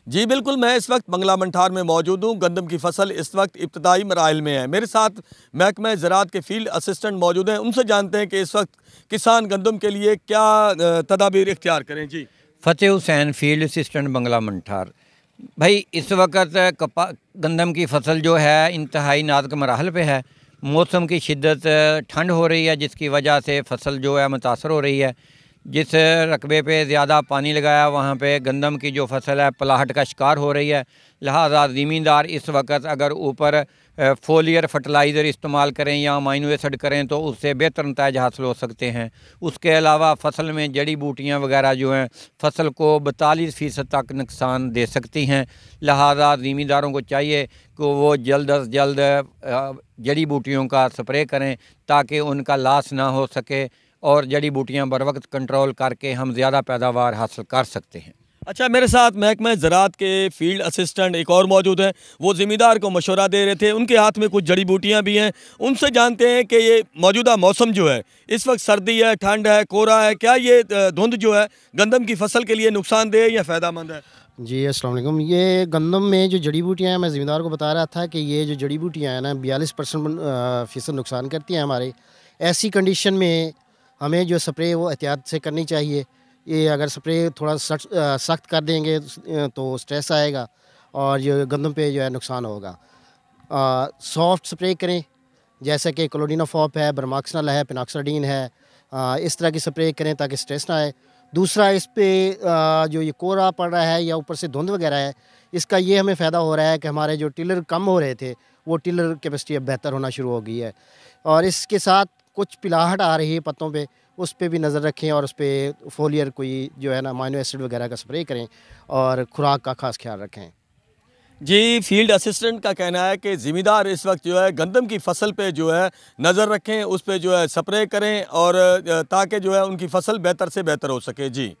जी बिल्कुल, मैं इस वक्त बंगला मंठार में मौजूद हूँ। गंदम की फसल इस वक्त इब्तदाई मराइल में है। मेरे साथ महकमा ज़राअत के फील्ड असिस्टेंट मौजूद हैं। उनसे जानते हैं कि इस वक्त किसान गंदम के लिए क्या तदाबीर इख्तियार करें। जी, फ़तेह हुसैन फील्ड असिस्टेंट बंगला मंठार। भाई इस वक्त गंदम की फसल जो है इंतहाई नाजुक मराहल पे है। मौसम की शिद्दत ठंड हो रही है, जिसकी वजह से फसल जो है मुतासर हो रही है। जिस रकबे पे ज़्यादा पानी लगाया वहाँ पे गंदम की जो फसल है पलाहट का शिकार हो रही है। लिहाजा ज़मींदार इस वक्त अगर ऊपर फोलियर फर्टिलाइज़र इस्तेमाल करें या अमाइनो एसिड करें तो उससे बेहतर नताइज हासिल हो सकते हैं। उसके अलावा फसल में जड़ी बूटियाँ वगैरह जो हैं फसल को 42% तक नुकसान दे सकती हैं। लिहाजा ज़मींदारों को चाहिए कि वो जल्द अज जल्द जड़ी बूटियों का स्प्रे करें ताकि उनका लॉस ना हो सके और जड़ी बूटियाँ बर वक्त कंट्रोल करके हम ज़्यादा पैदावार हासिल कर सकते हैं। अच्छा, मेरे साथ महकमा ज़राअत के फील्ड असिस्टेंट एक और मौजूद हैं। वो ज़मींदार को मशवरा दे रहे थे। उनके हाथ में कुछ जड़ी बूटियाँ भी हैं। उनसे जानते हैं कि ये मौजूदा मौसम जो है, इस वक्त सर्दी है, ठंड है, कोहरा है, क्या ये धुंध जो है गंदम की फसल के लिए नुकसानदेह या फ़ायदेमंद है? जी, अस्सलाम वालेकुम। ये गंदम में जो जड़ी बूटियाँ हैं, मैं ज़मींदार को बता रहा था कि ये जो जड़ी बूटियाँ हैं ना 42% फ़ीसद नुकसान करती हैं हमारे। ऐसी कंडीशन में हमें जो स्प्रे वो एहतियात से करनी चाहिए। ये अगर स्प्रे थोड़ा सख्त कर देंगे तो स्ट्रेस आएगा और ये गंदम पे जो है नुकसान होगा। सॉफ्ट स्प्रे करें, जैसे कि क्लोडिनाफॉप है, ब्रमाक्सनल है, पिनॉक्साडीन है। इस तरह की स्प्रे करें ताकि स्ट्रेस ना आए। दूसरा, इस पे जो ये कोहरा पड़ रहा है या ऊपर से धुंध वगैरह है, इसका ये हमें फ़ायदा हो रहा है कि हमारे जो टिलर कम हो रहे थे वो टिलर कैपेसिटी अब बेहतर होना शुरू हो गई है। और इसके साथ कुछ पिलाहट आ रही है पत्तों पे, उस पे भी नज़र रखें और उस पे फोलियर कोई जो है ना अमाइनो एसिड वगैरह का स्प्रे करें और खुराक का ख़ास ख्याल रखें। जी, फील्ड असिस्टेंट का कहना है कि ज़िम्मेदार इस वक्त जो है गंदम की फसल पे जो है नज़र रखें, उस पे जो है स्प्रे करें और ताकि जो है उनकी फसल बेहतर से बेहतर हो सके। जी।